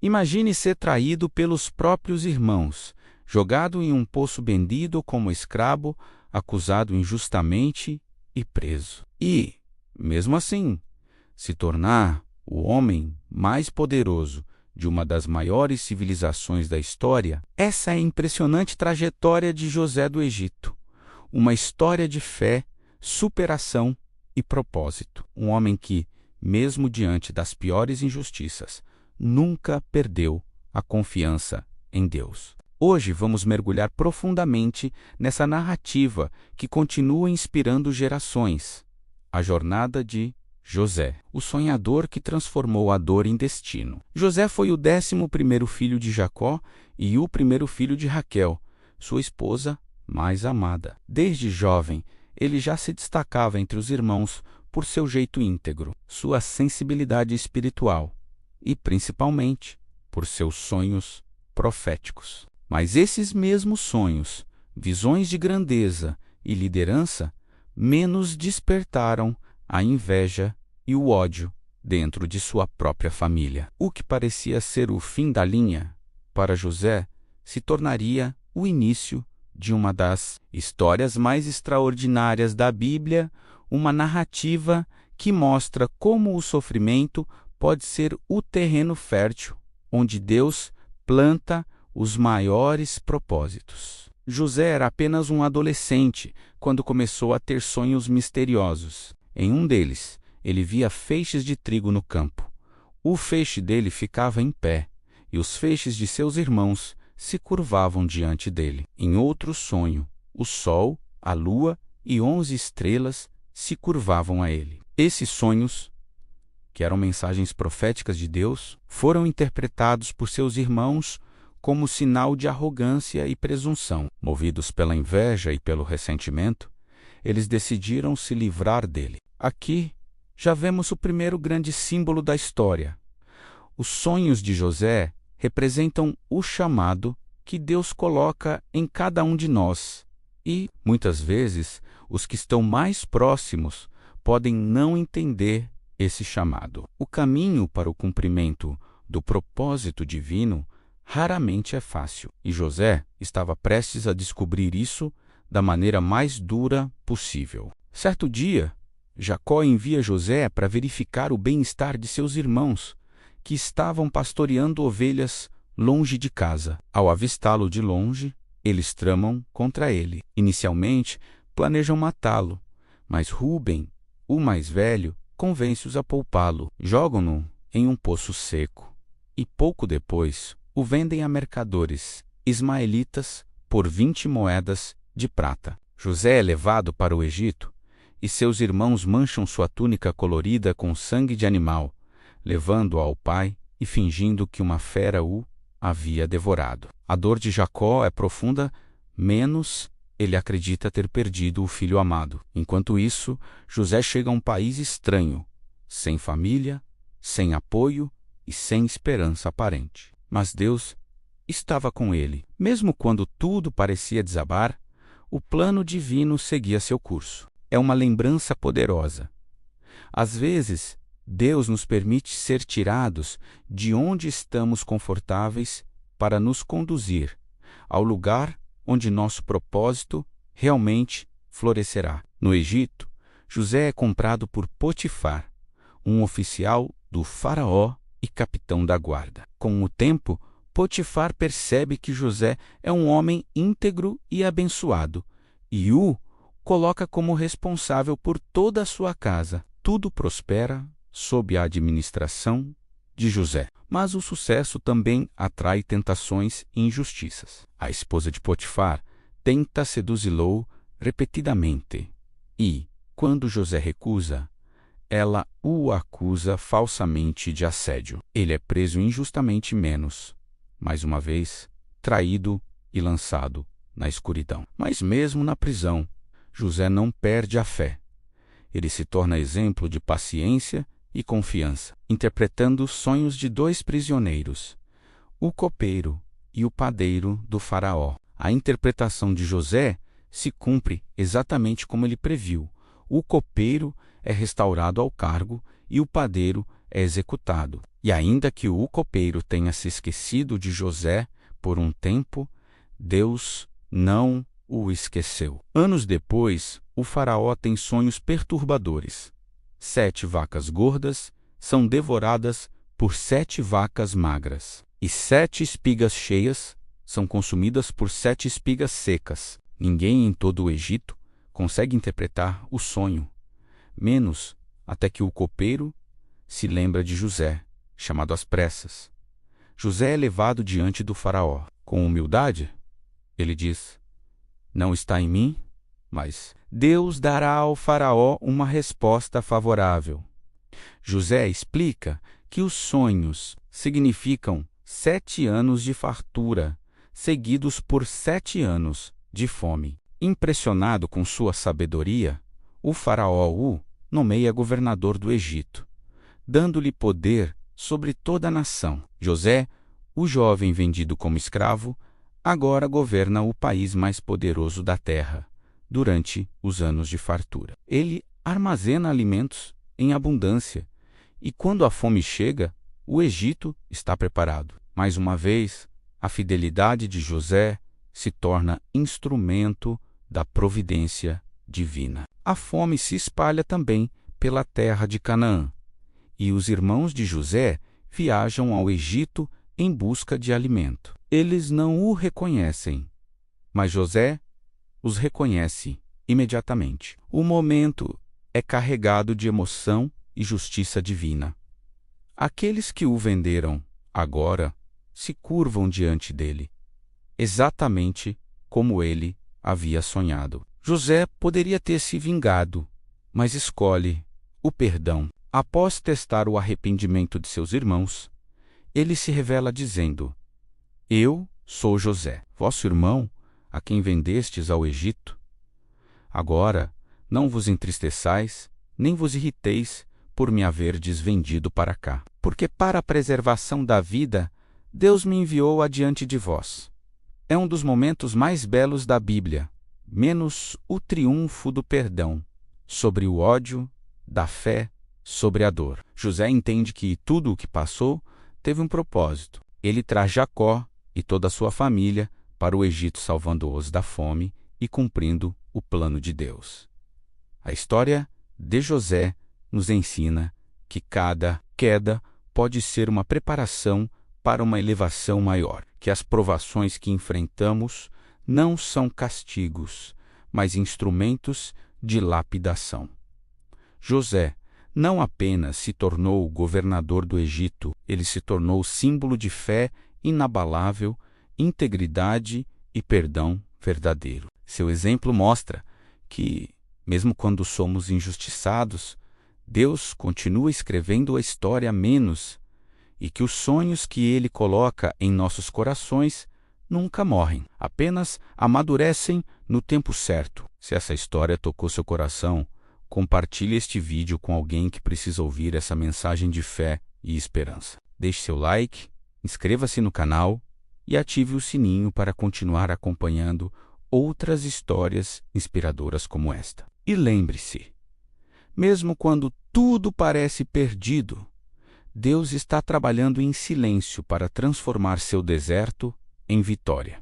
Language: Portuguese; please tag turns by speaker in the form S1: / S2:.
S1: Imagine ser traído pelos próprios irmãos, jogado em um poço vendido como escravo, acusado injustamente e preso. E, mesmo assim, se tornar o homem mais poderoso de uma das maiores civilizações da história. Essa é a impressionante trajetória de José do Egito. Uma história de fé, superação e propósito. Um homem que, mesmo diante das piores injustiças, nunca perdeu a confiança em Deus. Hoje vamos mergulhar profundamente nessa narrativa que continua inspirando gerações. A jornada de José, o sonhador que transformou a dor em destino. José foi o 11º filho de Jacó e o primeiro filho de Raquel, sua esposa mais amada. Desde jovem, ele já se destacava entre os irmãos por seu jeito íntegro, sua sensibilidade espiritual e, principalmente, por seus sonhos proféticos. Mas esses mesmos sonhos, visões de grandeza e liderança, menos despertaram a inveja e o ódio dentro de sua própria família. O que parecia ser o fim da linha, para José, se tornaria o início de uma das histórias mais extraordinárias da Bíblia, uma narrativa que mostra como o sofrimento pode ser o terreno fértil onde Deus planta os maiores propósitos. José era apenas um adolescente quando começou a ter sonhos misteriosos. Em um deles, ele via feixes de trigo no campo. O feixe dele ficava em pé, e os feixes de seus irmãos se curvavam diante dele. Em outro sonho, o sol, a lua e 11 estrelas se curvavam a ele. Esses sonhos, que eram mensagens proféticas de Deus, foram interpretados por seus irmãos como sinal de arrogância e presunção. Movidos pela inveja e pelo ressentimento, eles decidiram se livrar dele. Aqui já vemos o primeiro grande símbolo da história. Os sonhos de José representam o chamado que Deus coloca em cada um de nós. E, muitas vezes, os que estão mais próximos podem não entender esse chamado. O caminho para o cumprimento do propósito divino raramente é fácil, e José estava prestes a descobrir isso da maneira mais dura possível. Certo dia, Jacó envia José para verificar o bem-estar de seus irmãos, que estavam pastoreando ovelhas longe de casa. Ao avistá-lo de longe, eles tramam contra ele. Inicialmente, planejam matá-lo, mas Rúben, o mais velho, convence-os a poupá-lo. Jogam-no em um poço seco e, pouco depois, o vendem a mercadores ismaelitas por 20 moedas de prata. José é levado para o Egito e seus irmãos mancham sua túnica colorida com sangue de animal, levando-o ao pai e fingindo que uma fera o havia devorado. A dor de Jacó é profunda, menos ele acredita ter perdido o filho amado. Enquanto isso, José chega a um país estranho, sem família, sem apoio e sem esperança aparente. Mas Deus estava com ele. Mesmo quando tudo parecia desabar, o plano divino seguia seu curso. É uma lembrança poderosa. Às vezes, Deus nos permite ser tirados de onde estamos confortáveis para nos conduzir ao lugar onde nosso propósito realmente florescerá. No Egito, José é comprado por Potifar, um oficial do faraó e capitão da guarda. Com o tempo, Potifar percebe que José é um homem íntegro e abençoado e o coloca como responsável por toda a sua casa. Tudo prospera sob a administração de José. Mas o sucesso também atrai tentações e injustiças. A esposa de Potifar tenta seduzi-lo repetidamente e, quando José recusa, ela o acusa falsamente de assédio. Ele é preso injustamente mais uma vez, traído e lançado na escuridão. Mas mesmo na prisão, José não perde a fé. Ele se torna exemplo de paciência e confiança, interpretando os sonhos de 2 prisioneiros, o copeiro e o padeiro do faraó. A interpretação de José se cumpre exatamente como ele previu. O copeiro é restaurado ao cargo e o padeiro é executado. E ainda que o copeiro tenha se esquecido de José por um tempo, Deus não o esqueceu. Anos depois, o faraó tem sonhos perturbadores. 7 vacas gordas são devoradas por 7 vacas magras, e 7 espigas cheias são consumidas por 7 espigas secas. Ninguém em todo o Egito consegue interpretar o sonho, menos até que o copeiro se lembra de José, chamado às pressas. José é levado diante do faraó. Com humildade, ele diz: não está em mim, mas Deus dará ao faraó uma resposta favorável. José explica que os sonhos significam 7 anos de fartura, seguidos por 7 anos de fome. Impressionado com sua sabedoria, o faraó o nomeia governador do Egito, dando-lhe poder sobre toda a nação. José, o jovem vendido como escravo, agora governa o país mais poderoso da terra, durante os anos de fartura. Ele armazena alimentos em abundância, e quando a fome chega, o Egito está preparado. Mais uma vez, a fidelidade de José se torna instrumento da providência divina. A fome se espalha também pela terra de Canaã, e os irmãos de José viajam ao Egito em busca de alimento. Eles não o reconhecem, mas José os reconhece imediatamente. O momento é carregado de emoção e justiça divina. Aqueles que o venderam agora se curvam diante dele, exatamente como ele havia sonhado. José poderia ter se vingado, mas escolhe o perdão. Após testar o arrependimento de seus irmãos, ele se revela dizendo: eu sou José, vosso irmão, a quem vendestes ao Egito. Agora não vos entristeçais, nem vos irriteis por me haverdes vendido para cá, porque para a preservação da vida Deus me enviou adiante de vós. É um dos momentos mais belos da Bíblia, menos o triunfo do perdão sobre o ódio, da fé sobre a dor. José entende que tudo o que passou teve um propósito. Ele traz Jacó e toda a sua família para o Egito, salvando-os da fome e cumprindo o plano de Deus. A história de José nos ensina que cada queda pode ser uma preparação para uma elevação maior, que as provações que enfrentamos não são castigos, mas instrumentos de lapidação. José não apenas se tornou governador do Egito, ele se tornou símbolo de fé inabalável, integridade e perdão verdadeiro. Seu exemplo mostra que, mesmo quando somos injustiçados, Deus continua escrevendo a história a menos, e que os sonhos que Ele coloca em nossos corações nunca morrem, apenas amadurecem no tempo certo. Se essa história tocou seu coração, compartilhe este vídeo com alguém que precisa ouvir essa mensagem de fé e esperança. Deixe seu like, inscreva-se no canal e ative o sininho para continuar acompanhando outras histórias inspiradoras como esta. E lembre-se, mesmo quando tudo parece perdido, Deus está trabalhando em silêncio para transformar seu deserto em vitória.